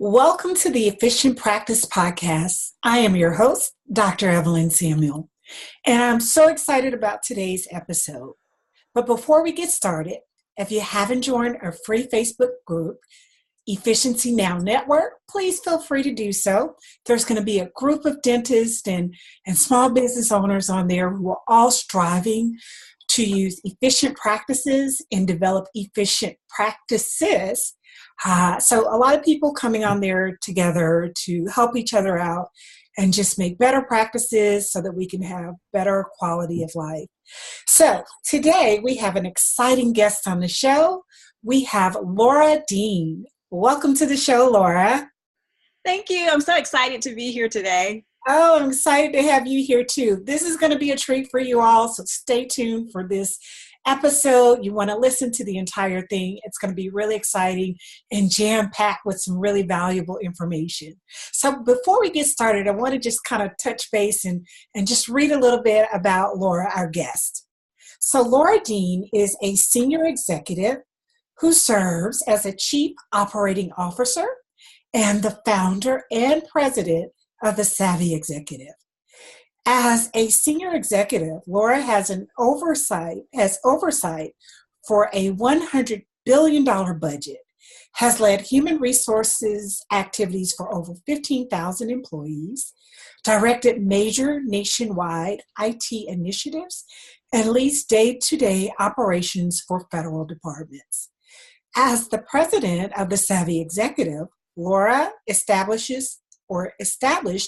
Welcome to the Efficient Practice Podcast. I am your host, Dr. Evelyn Samuel, and I'm so excited about today's episode. But before we get started, if you haven't joined our free Facebook group, Efficiency Now Network, please feel free to do so. There's going to be a group of dentists and small business owners on there who are all striving to use efficient practices and develop efficient practices. So a lot of people coming on there together to help each other out and just make better practices so that we can have better quality of life. So today we have an exciting guest on the show. We have Lora Dean. Welcome to the show, Lora. Thank you. I'm so excited to be here today. Oh, I'm excited to have you here too. This is going to be a treat for you all, so stay tuned for this episode. You want to listen to the entire thing. It's going to be really exciting and jam-packed with some really valuable information. So before we get started, I want to just kind of touch base and just read a little bit about Lora, our guest. So Lora Dean is a senior executive who serves as a chief operating officer and the founder and president of the Savvy Executive. As a senior executive, Lora has oversight for a $100 billion budget, has led human resources activities for over 15,000 employees, directed major nationwide IT initiatives, and leads day-to-day operations for federal departments. As the president of the Savvy Executive, Lora established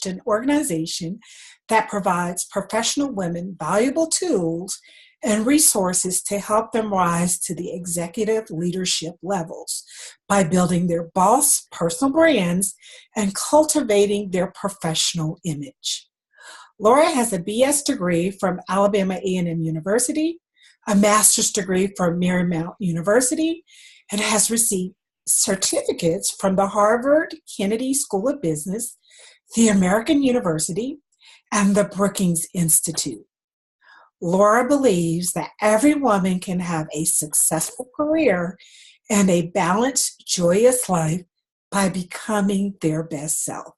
an organization that provides professional women valuable tools and resources to help them rise to the executive leadership levels by building their boss personal brands and cultivating their professional image. Lora has a BS degree from Alabama A&M University, a master's degree from Marymount University, and has received certificates from the Harvard Kennedy School of Business, the American University, and the Brookings Institute. Lora believes that every woman can have a successful career and a balanced, joyous life by becoming their best self.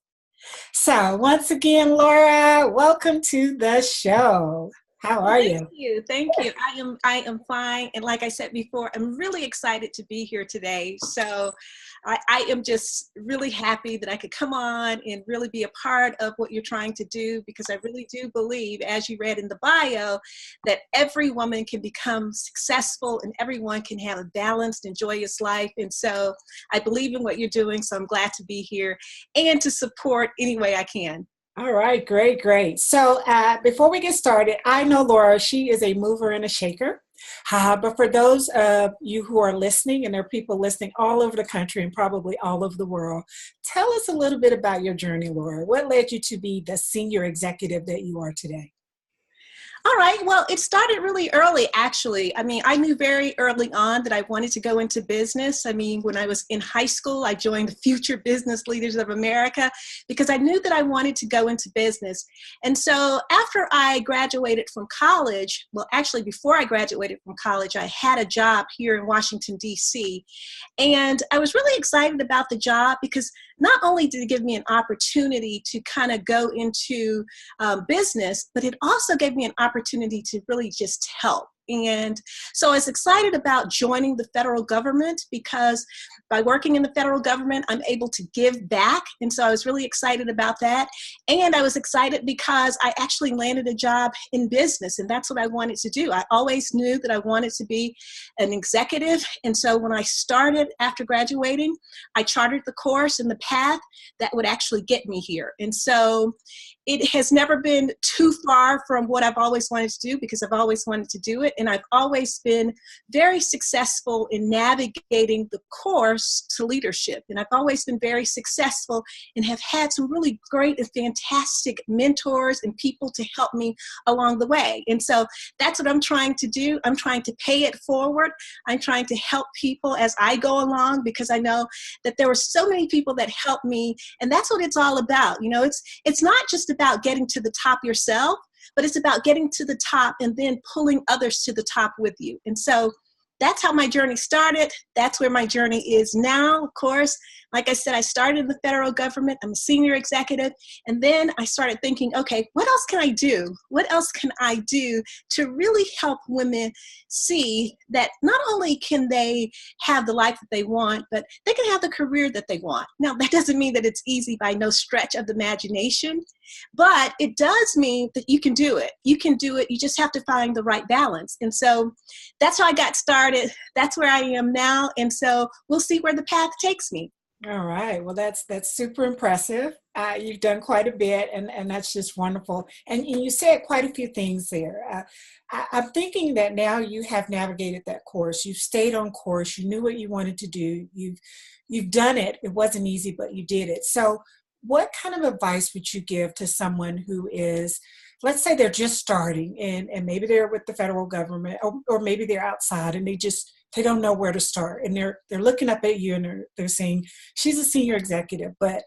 So once again, Lora, welcome to the show. How are you? Thank you. I am fine. And like I said before, I'm really excited to be here today. So I am just really happy that I could come on and really be a part of what you're trying to do, because I really do believe, as you read in the bio, that every woman can become successful and everyone can have a balanced and joyous life. And so I believe in what you're doing. So I'm glad to be here and to support any way I can. All right, great. So before we get started, I know Lora, she is a mover and a shaker. But for those of you who are listening, and there are people listening all over the country and probably all over the world, tell us a little bit about your journey, Lora. What led you to be the senior executive that you are today? All right. Well, it started really early, actually. I mean, I knew very early on that I wanted to go into business. I mean, when I was in high school, I joined the Future Business Leaders of America because I knew that I wanted to go into business. And so after I graduated from college, well, actually, before I graduated from college, I had a job here in Washington, D.C. And I was really excited about the job because not only did it give me an opportunity to kind of go into business, but it also gave me an opportunity to really just help. And so I was excited about joining the federal government because by working in the federal government, I'm able to give back. And so I was really excited about that. And I was excited because I actually landed a job in business, and that's what I wanted to do. I always knew that I wanted to be an executive. And so when I started after graduating, I charted the course and the path that would actually get me here. And so it has never been too far from what I've always wanted to do, because I've always wanted to do it. And I've always been very successful in navigating the course to leadership. And I've always been very successful and have had some really great and fantastic mentors and people to help me along the way. And so that's what I'm trying to do. I'm trying to pay it forward. I'm trying to help people as I go along, because I know that there were so many people that helped me. And that's what it's all about. You know, it's not just about getting to the top yourself, but it's about getting to the top and then pulling others to the top with you. And so that's how my journey started. That's where my journey is now. Of course, Like I said, I started in the federal government. I'm a senior executive. And then I started thinking, okay, what else can I do? What else can I do to really help women see that not only can they have the life that they want, but they can have the career that they want. Now, that doesn't mean that it's easy by no stretch of the imagination, but it does mean that you can do it. You can do it. You just have to find the right balance. And so that's how I got started. That's where I am now. And so we'll see where the path takes me. All right. Well, that's super impressive. You've done quite a bit, and that's just wonderful. And you said quite a few things there. I'm thinking that now you have navigated that course. You've stayed on course. You knew what you wanted to do. You've done it. It wasn't easy, but you did it. So what kind of advice would you give to someone who is, let's say they're just starting and maybe they're with the federal government or maybe they're outside and they don't know where to start, and they're looking up at you and they're saying, she's a senior executive, but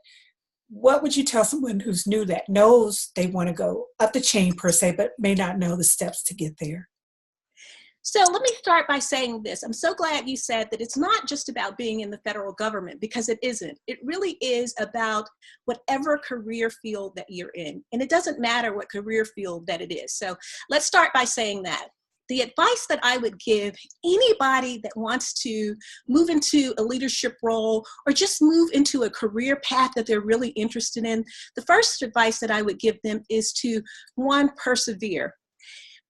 what would you tell someone who's new that knows they want to go up the chain per se, but may not know the steps to get there? So let me start by saying this. I'm so glad you said that it's not just about being in the federal government, because it isn't. It really is about whatever career field that you're in. And it doesn't matter what career field that it is. So let's start by saying that. The advice that I would give anybody that wants to move into a leadership role or just move into a career path that they're really interested in, the first advice that I would give them is to, one, persevere.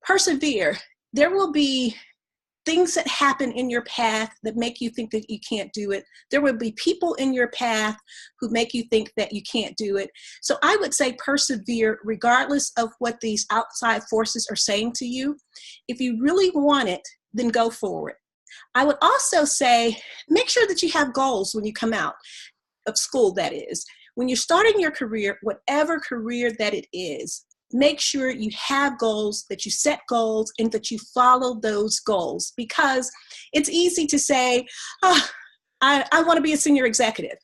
Persevere. There will be things that happen in your path that make you think that you can't do it. There will be people in your path who make you think that you can't do it. So I would say persevere regardless of what these outside forces are saying to you. If you really want it, then go forward. I would also say make sure that you have goals when you come out of school, that is. When you're starting your career, whatever career that it is, make sure you have goals, that you set goals, and that you follow those goals. Because it's easy to say, oh, I want to be a senior executive,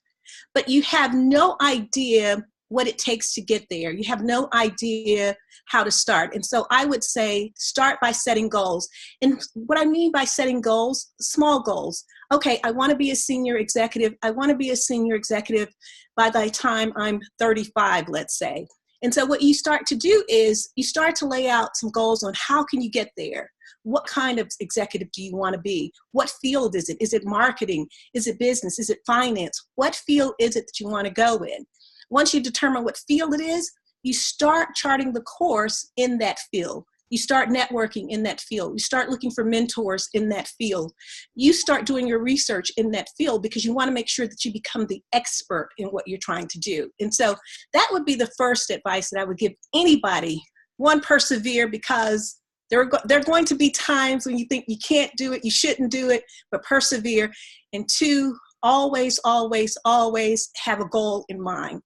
but you have no idea what it takes to get there. You have no idea how to start. And so I would say start by setting goals. And what I mean by setting goals, small goals. Okay, I want to be a senior executive. I want to be a senior executive by the time I'm 35, let's say. And so what you start to do is you start to lay out some goals on how can you get there? What kind of executive do you want to be? What field is it? Is it marketing? Is it business? Is it finance? What field is it that you want to go in? Once you determine what field it is, you start charting the course in that field. You start networking in that field. You start looking for mentors in that field. You start doing your research in that field because you want to make sure that you become the expert in what you're trying to do. And so that would be the first advice that I would give anybody. One, persevere, because there are going to be times when you think you can't do it, you shouldn't do it, but persevere. And two, always, always, always have a goal in mind.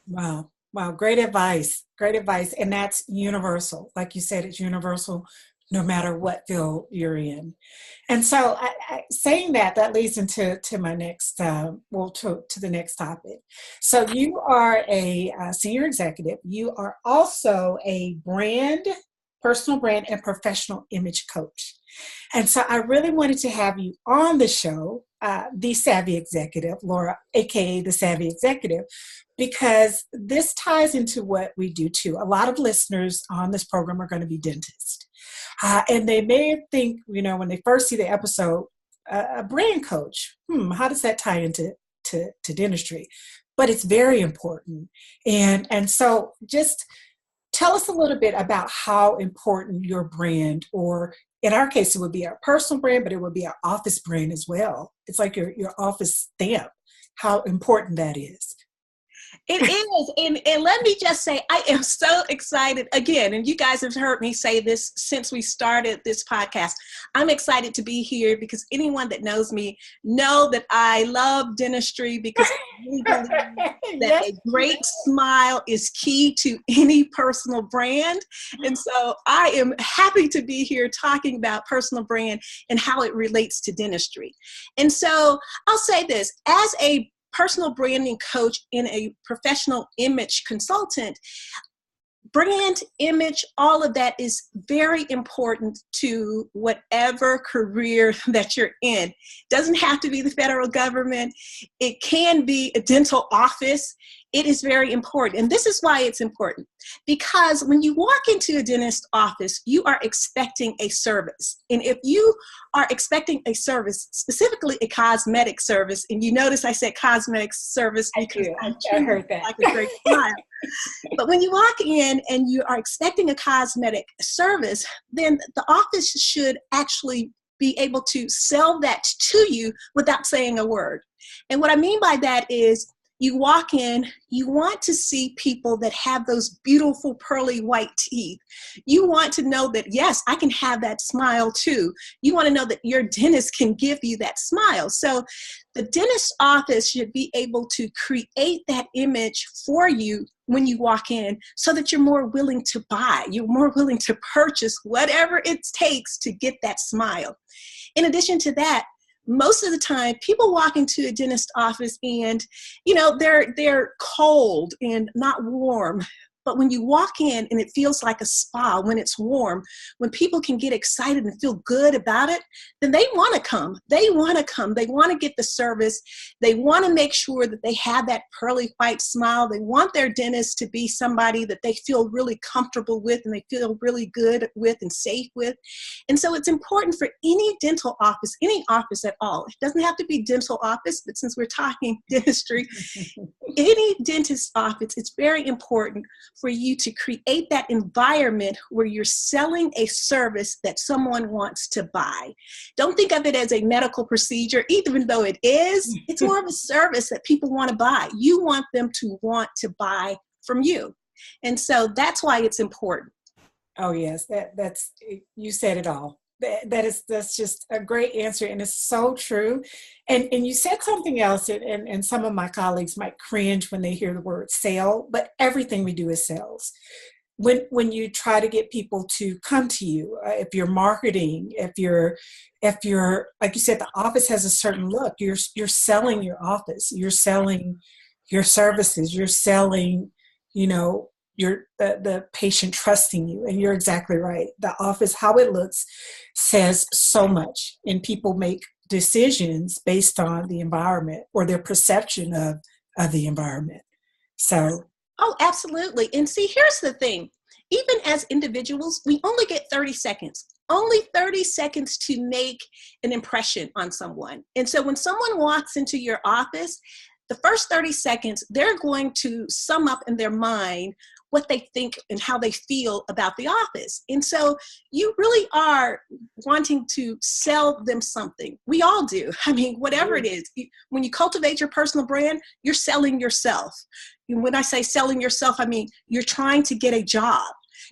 Wow. Wow. Great advice. Great advice. And that's universal. Like you said, it's universal no matter what field you're in. And so saying that leads into my next, to the next topic. So you are a senior executive. You are also a personal brand and professional image coach. And so I really wanted to have you on the show, the Savvy Executive, Lora, AKA the Savvy Executive, because this ties into what we do too. A lot of listeners on this program are going to be dentists. And they may think, when they first see the episode, a brand coach, how does that tie into dentistry? But it's very important. And so just tell us a little bit about how important your brand, or in our case, it would be our personal brand, but it would be our office brand as well. It's like your office stamp, how important that is. It is. And let me just say, I am so excited again. And you guys have heard me say this since we started this podcast. I'm excited to be here because anyone that knows me know that I love dentistry, because I really believe that a great smile is key to any personal brand. And so I am happy to be here talking about personal brand and how it relates to dentistry. And so I'll say this, as a personal branding coach and a professional image consultant, brand, image, all of that is very important to whatever career that you're in. Doesn't have to be the federal government. It can be a dental office. It is very important. And this is why it's important. Because when you walk into a dentist office, you are expecting a service. And if you are expecting a service, specifically a cosmetic service, and you notice I said cosmetic service because I heard that. Like a great smile. But when you walk in and you are expecting a cosmetic service, then the office should actually be able to sell that to you without saying a word. And what I mean by that is, you walk in, you want to see people that have those beautiful pearly white teeth. You want to know that, yes, I can have that smile too. You want to know that your dentist can give you that smile. So the dentist office should be able to create that image for you when you walk in so that you're more willing to buy. You're more willing to purchase whatever it takes to get that smile. In addition to that, most of the time, people walk into a dentist office and, they're cold and not warm. But when you walk in and it feels like a spa, when it's warm, when people can get excited and feel good about it, then they want to come. They want to come. They want to get the service. They want to make sure that they have that pearly white smile. They want their dentist to be somebody that they feel really comfortable with and they feel really good with and safe with. And so it's important for any dental office, any office at all. It doesn't have to be dental office, but since we're talking dentistry, any dentist office, it's very important for you to create that environment where you're selling a service that someone wants to buy. Don't think of it as a medical procedure, even though it is. It's more of a service that people want to buy. You want them to want to buy from you. And so that's why it's important. Oh, yes, that's you said it all. That's just a great answer, and it's so true. And you said something else, and some of my colleagues might cringe when they hear the word sale, but everything we do is sales. When you try to get people to come to you, if you're marketing, if you're like you said, the office has a certain look. You're selling your office. You're selling your services. You're selling, the patient trusting you. And you're exactly right. The office, how it looks, says so much. And people make decisions based on the environment or their perception of the environment. So. Oh, absolutely. And see, here's the thing. Even as individuals, we only get 30 seconds. Only 30 seconds to make an impression on someone. And so when someone walks into your office, the first 30 seconds, they're going to sum up in their mind what they think and how they feel about the office. And so you really are wanting to sell them something. We all do. I mean, whatever it is, when you cultivate your personal brand, you're selling yourself. And when I say selling yourself, I mean, you're trying to get a job.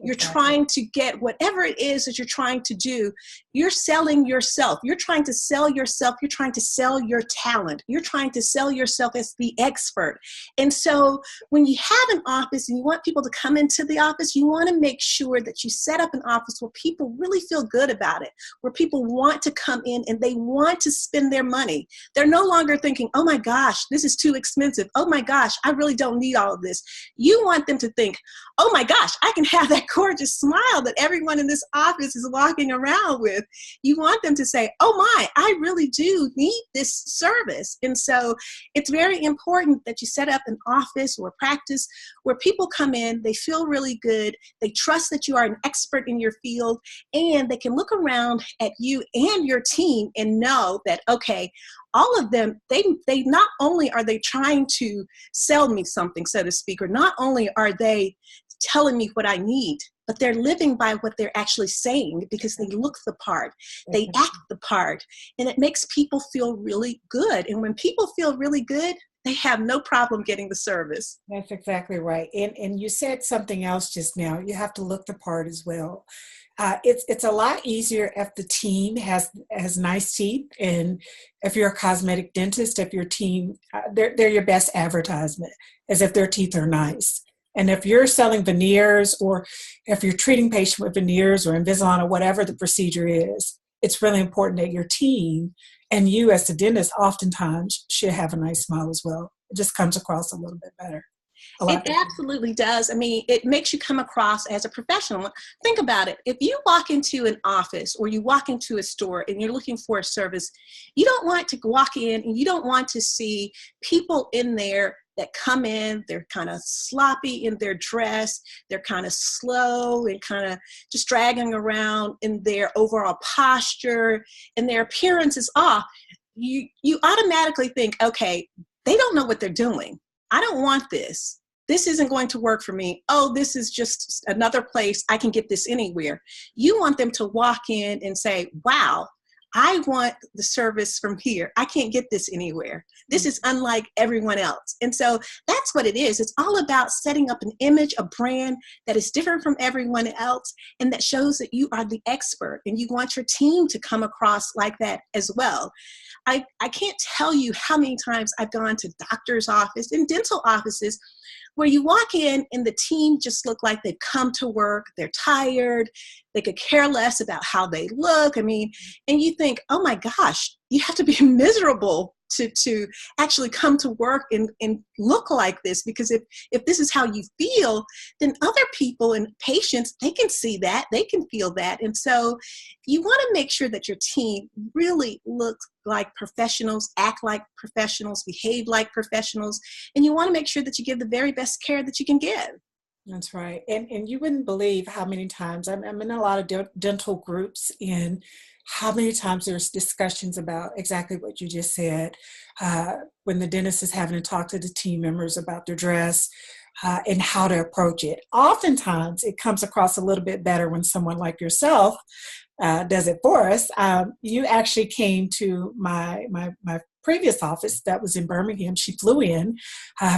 You're trying to get whatever it is that you're trying to do. You're selling yourself. You're trying to sell yourself. You're trying to sell your talent. You're trying to sell yourself as the expert. And so when you have an office and you want people to come into the office, you want to make sure that you set up an office where people really feel good about it, where people want to come in and they want to spend their money. They're no longer thinking, oh my gosh, this is too expensive. Oh my gosh, I really don't need all of this. You want them to think, oh my gosh, I can have that gorgeous smile that everyone in this office is walking around with. You want them to say, oh my, I really do need this service. And so it's very important that you set up an office or practice where people come in, they feel really good, they trust that you are an expert in your field, and they can look around at you and your team and know that, okay, all of them, they not only are they trying to sell me something, so to speak, or not only are they telling me what I need, but they're living by what they're actually saying because they look the part, they act the part, and it makes people feel really good. And when people feel really good, they have no problem getting the service. That's exactly right. And you said something else just now. You have to look the part as well. It's a lot easier if the team has nice teeth, and if you're a cosmetic dentist, if your team, they're your best advertisement, as if their teeth are nice. And if you're selling veneers, or if you're treating patients with veneers or Invisalign or whatever the procedure is, it's really important that your team and you as the dentist oftentimes should have a nice smile as well. It just comes across a little bit better. a It lot different. absolutely does. I mean, it makes you come across as a professional. Think about it. If you walk into an office or you walk into a store and you're looking for a service, you don't want to walk in and you don't want to see people in there that come in, they're kind of sloppy in their dress, they're kind of slow and kind of just dragging around in their overall posture, and their appearance is off. You automatically think, okay, they don't know what they're doing. I don't want this. This isn't going to work for me. Oh, this is just another place. I can get this anywhere. You want them to walk in and say, wow, I want the service from here. I can't get this anywhere. This is unlike everyone else. And so that's what it is. It's all about setting up an image, a brand that is different from everyone else and that shows that you are the expert, and you want your team to come across like that as well. I can't tell you how many times I've gone to doctor's office and dental offices where you walk in and the team just look like they've come to work, they're tired, they could care less about how they look. I mean, and you think, oh my gosh, you have to be miserable to actually come to work and look like this, because if this is how you feel, then other people and patients, they can see that, they can feel that. And so you want to make sure that your team really looks like professionals, act like professionals, behave like professionals, and you want to make sure that you give the very best care that you can give. That's right. And you wouldn't believe how many times I'm in a lot of dental groups, and how many times there's discussions about exactly what you just said, when the dentist is having to talk to the team members about their dress and how to approach it. Oftentimes it comes across a little bit better when someone like yourself does it for us. You actually came to my previous office that was in Birmingham. She flew in,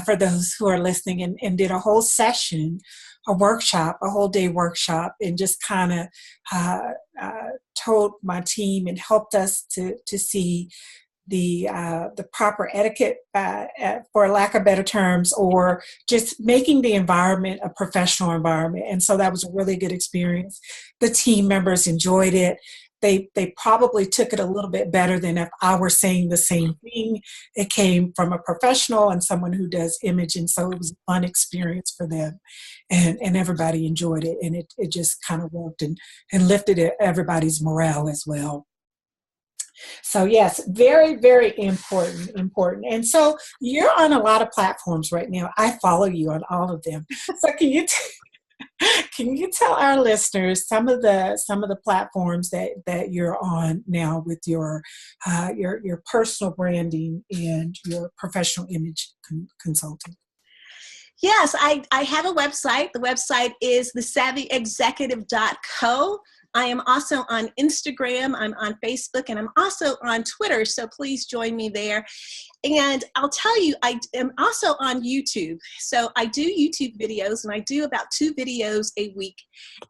for those who are listening, and did a whole session, a workshop, a whole day workshop, and just kind of told my team and helped us to see the proper etiquette, for lack of better terms, or just making the environment a professional environment. And so that was a really good experience. The team members enjoyed it. They probably took it a little bit better than if I were saying the same thing. It came from a professional and someone who does image, and so it was a fun experience for them, and everybody enjoyed it, and it just kind of worked and lifted everybody's morale as well. So yes, very, very important. And so you're on a lot of platforms right now. I follow you on all of them. So can you tell our listeners some of the platforms that you're on now with your personal branding and your professional image consulting? Yes, I have a website. The website is thesavvyexecutive.co. I am also on Instagram, I'm on Facebook, and I'm also on Twitter, so please join me there. And I'll tell you, I am also on YouTube. So I do YouTube videos, and I do about 2 videos a week.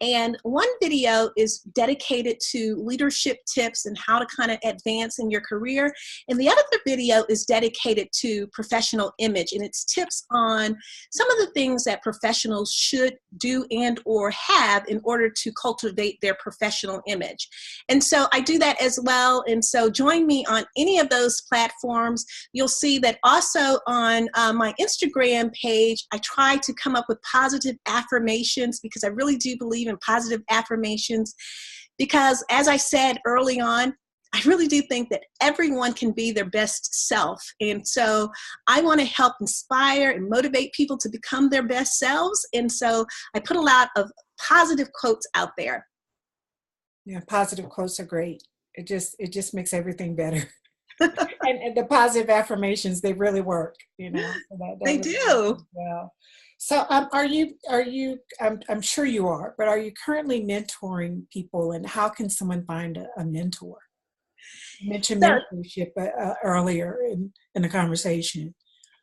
And one video is dedicated to leadership tips and how to kind of advance in your career. And the other video is dedicated to professional image, and it's tips on some of the things that professionals should do and or have in order to cultivate their professional image. And so I do that as well. And so join me on any of those platforms. You'll see that also on my Instagram page, I try to come up with positive affirmations, because I really do believe in positive affirmations, because as I said early on, I really do think that everyone can be their best self. And so I want to help inspire and motivate people to become their best selves. And so I put a lot of positive quotes out there. Yeah, positive quotes are great. It just makes everything better. and the positive affirmations, they really work, So they do. Well, so are you? I'm sure you are, but are you currently mentoring people, and how can someone find a mentor? You mentioned mentorship earlier in the conversation.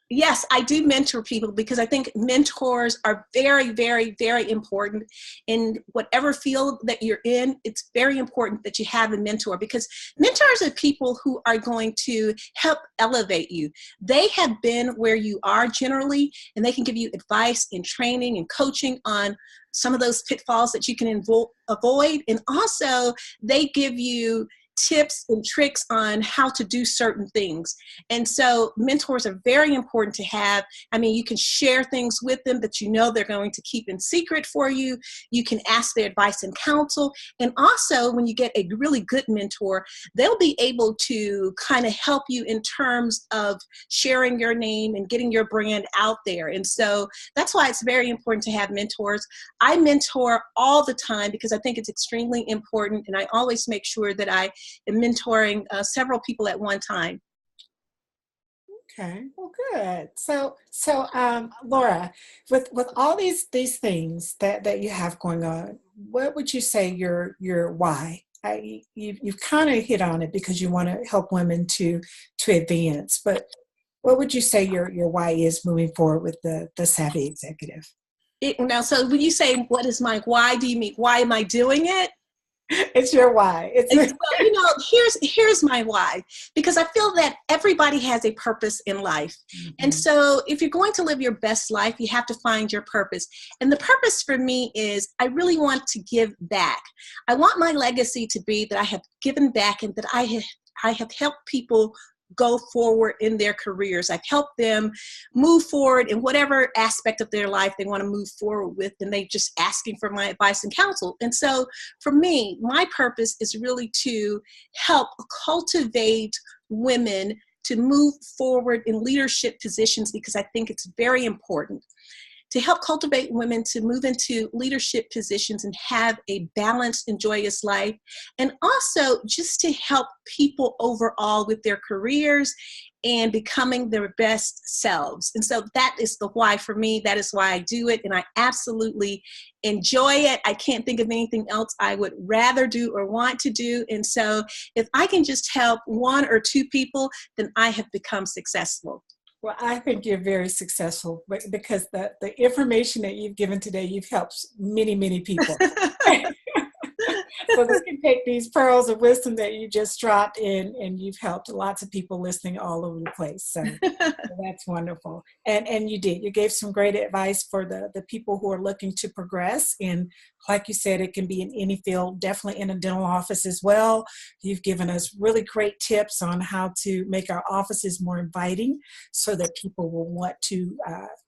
Yes, I do mentor people, because I think mentors are very, very, very important in whatever field that you're in. It's very important that you have a mentor, because mentors are people who are going to help elevate you. They have been where you are generally, and they can give you advice and training and coaching on some of those pitfalls that you can avoid. And also they give you tips and tricks on how to do certain things. And so mentors are very important to have. I mean, you can share things with them that you know they're going to keep in secret for you. You can ask their advice and counsel. And also, when you get a really good mentor, they'll be able to kind of help you in terms of sharing your name and getting your brand out there. And so that's why it's very important to have mentors. I mentor all the time because I think it's extremely important, and I always make sure that I am mentoring several people at one time. Okay, well, good. So, Lora, with all these things that you have going on, what would you say your why? You've kind of hit on it because you want to help women to advance, but what would you say your why is moving forward with the Savvy Executive? So when you say what is my why, do you mean why am I doing it? It's your why. Well, here's my why, because I feel that everybody has a purpose in life. Mm-hmm. And so if you're going to live your best life, you have to find your purpose. And the purpose for me is I really want to give back. I want my legacy to be that I have given back and that I have helped people go forward in their careers. I've helped them move forward in whatever aspect of their life they want to move forward with, and they just asking for my advice and counsel. And so for me, my purpose is really to help cultivate women to move forward in leadership positions, because I think it's very important to help cultivate women to move into leadership positions and have a balanced and joyous life. And also just to help people overall with their careers and becoming their best selves. And so that is the why for me. That is why I do it. And I absolutely enjoy it. I can't think of anything else I would rather do or want to do. And so if I can just help one or two people, then I have become successful. Well, I think you're very successful because the information that you've given today, you've helped many, many people. So we can take these pearls of wisdom that you just dropped in, and you've helped lots of people listening all over the place. So that's wonderful. And you gave some great advice for the people who are looking to progress. And like you said, it can be in any field, definitely in a dental office as well. You've given us really great tips on how to make our offices more inviting so that people will want to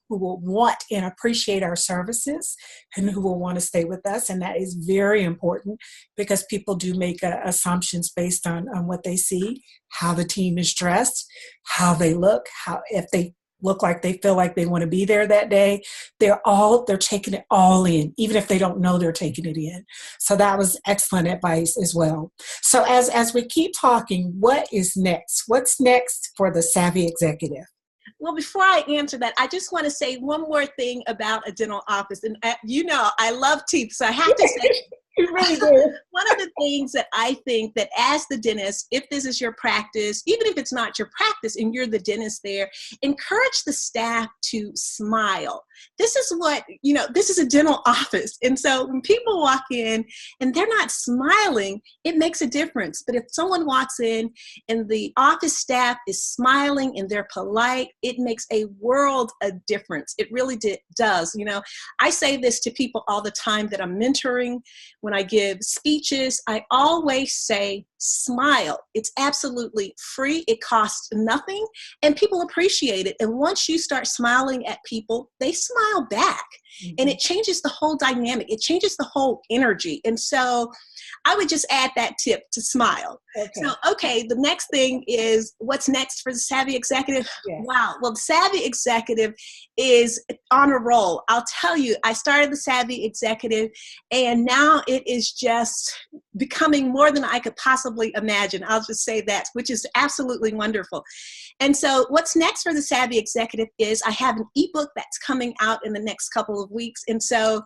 who will want and appreciate our services and who will want to stay with us. And that is very important because people do make assumptions based on what they see, how the team is dressed, how they look, if they look like they feel like they want to be there that day. They're taking it all in, even if they don't know they're taking it in. So that was excellent advice as well. So as we keep talking, what is next? What's next for the Savvy Executive? Well, before I answer that, I just want to say one more thing about a dental office. And I love teeth, so I have to say, you really do. One of the things that I think that as the dentist, if this is your practice, even if it's not your practice and you're the dentist there, encourage the staff to smile. This is this is a dental office. And so when people walk in and they're not smiling, it makes a difference. But if someone walks in and the office staff is smiling and they're polite, it makes a world of difference. It really does. I say this to people all the time that I'm mentoring. When I give speeches, I always say, smile. It's absolutely free. It costs nothing, and people appreciate it. And once you start smiling at people, they smile back. Mm-hmm. And it changes the whole dynamic. It changes the whole energy. And so I would just add that tip to smile. Okay. The next thing is, what's next for the Savvy Executive? Yes. Wow. Well, the Savvy Executive is on a roll. I'll tell you, I started the Savvy Executive, and now it is just becoming more than I could possibly imagine. I'll just say that, which is absolutely wonderful. And so what's next for the Savvy Executive is I have an ebook that's coming out in the next couple of weeks. And so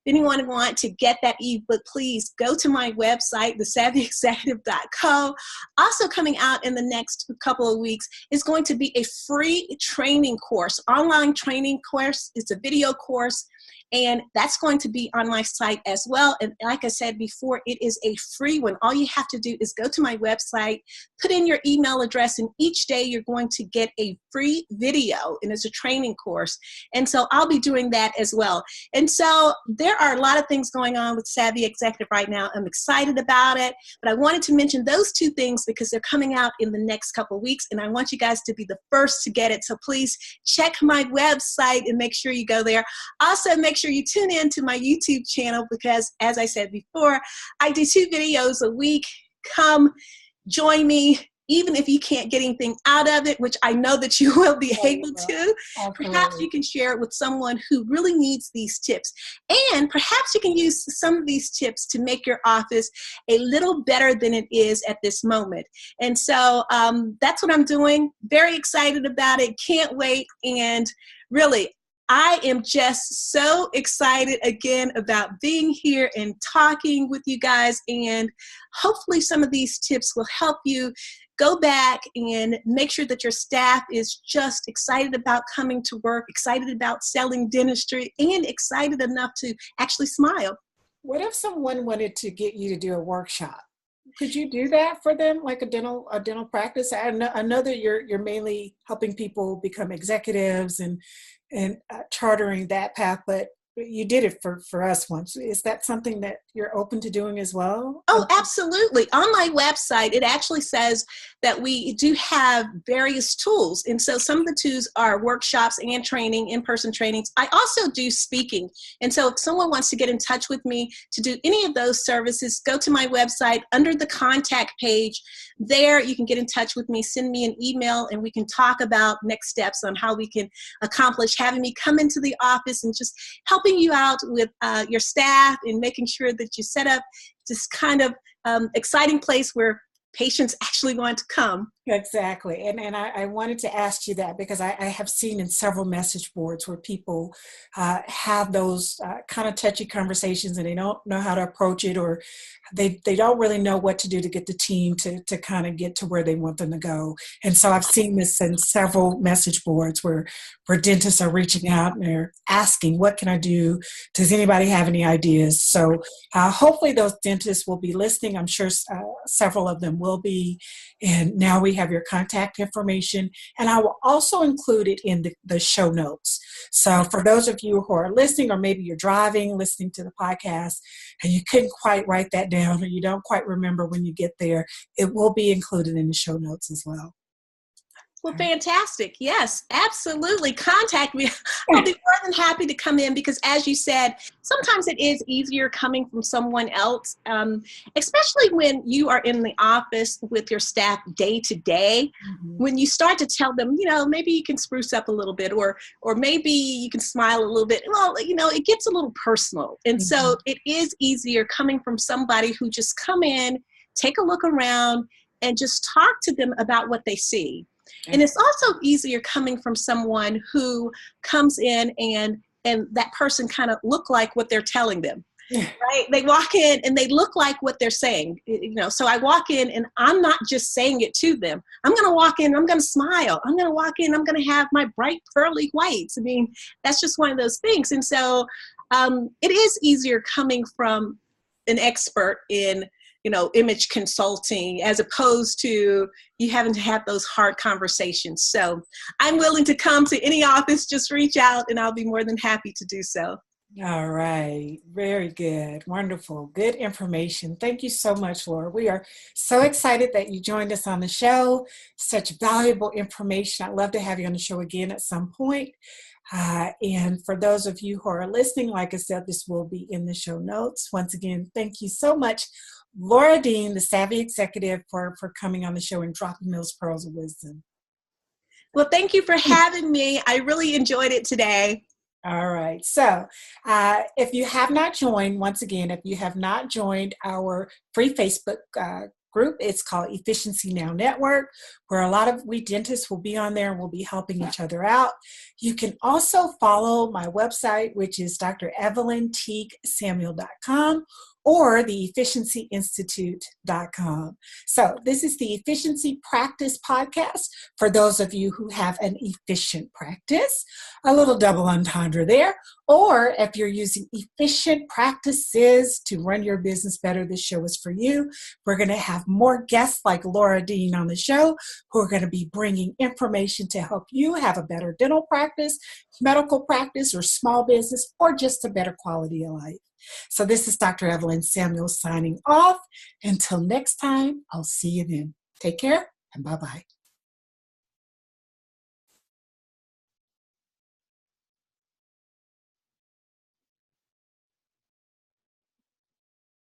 if anyone wants to get that ebook, please go to my website, thesavvyexecutive.co. Also coming out in the next couple of weeks is going to be a free training course, online training course. It's a video course And that's going to be on my site as well. And like I said before, it is a free one. All you have to do is go to my website, put in your email address, and each day you're going to get a free video, and it's a training course. And so I'll be doing that as well. And so there are a lot of things going on with Savvy Executive right now. I'm excited about it, but I wanted to mention those two things because they're coming out in the next couple of weeks, and I want you guys to be the first to get it. So please check my website and make sure you go there. Also, make sure you tune in to my YouTube channel because, as I said before, I do 2 videos a week. Come join me, even if you can't get anything out of it, which I know that you will be able to. Perhaps you can share it with someone who really needs these tips. And perhaps you can use some of these tips to make your office a little better than it is at this moment. And so that's what I'm doing. Very excited about it. Can't wait. And really, I am just so excited again about being here and talking with you guys. And hopefully some of these tips will help you go back and make sure that your staff is just excited about coming to work, excited about selling dentistry, and excited enough to actually smile. What if someone wanted to get you to do a workshop? Could you do that for them, like a dental practice? I know that you're mainly helping people become executives and chartering that path, but you did it for us once. Is that something that you're open to doing as well? Oh, absolutely. On my website, it actually says that we do have various tools. And so some of the tools are workshops and training, in-person trainings. I also do speaking. And so if someone wants to get in touch with me to do any of those services, go to my website under the contact page. There you can get in touch with me, send me an email, and we can talk about next steps on how we can accomplish having me come into the office and just helping you out with your staff and making sure that you set up this kind of exciting place where patients actually want to come. Exactly. And I wanted to ask you that because I have seen in several message boards where people have those kind of touchy conversations and they don't know how to approach it, or they don't really know what to do to get the team to kind of get to where they want them to go. And so I've seen this in several message boards where dentists are reaching out and they're asking, what can I do? Does anybody have any ideas? So hopefully those dentists will be listening. I'm sure several of them will be. And now we have your contact information, and I will also include it in the show notes. So for those of you who are listening, or maybe you're driving, listening to the podcast, and you couldn't quite write that down, or you don't quite remember when you get there, it will be included in the show notes as well. Well, fantastic. Yes, absolutely. Contact me. I'll be more than happy to come in because, as you said, sometimes it is easier coming from someone else, especially when you are in the office with your staff day to day. When you start to tell them, maybe you can spruce up a little bit, or maybe you can smile a little bit. Well, it gets a little personal. And so it is easier coming from somebody who just come in, take a look around, and just talk to them about what they see. And it's also easier coming from someone who comes in and that person kind of look like what they're telling them, right? They walk in and they look like what they're saying, so I walk in and I'm not just saying it to them. I'm going to walk in, I'm going to smile. I'm going to walk in, I'm going to have my bright pearly whites. I mean, that's just one of those things. And so it is easier coming from an expert in image consulting, as opposed to you having to have those hard conversations. So I'm willing to come to any office, just reach out and I'll be more than happy to do so. All right. Very good. Wonderful. Good information. Thank you so much, Lora. We are so excited that you joined us on the show. Such valuable information. I'd love to have you on the show again at some point. And for those of you who are listening, like I said, this will be in the show notes. Once again, thank you so much, Lora Dean, the Savvy Executive, for coming on the show and dropping those pearls of wisdom. Well, thank you for having me. I really enjoyed it today. All right. So if you have not joined, once again, if you have not joined our free Facebook group, it's called Efficiency Now Network, where a lot of we dentists will be on there and we'll be helping each other out. You can also follow my website, which is drevelynteaguesamuel.com, or the efficiencyinstitute.com. So this is the Efficiency Practice Podcast for those of you who have an efficient practice, a little double entendre there, or if you're using efficient practices to run your business better, this show is for you. We're going to have more guests like Lora Dean on the show who are going to be bringing information to help you have a better dental practice, medical practice, or small business, or just a better quality of life. So this is Dr. Evelyn Samuel signing off. Until next time, I'll see you then. Take care and bye-bye.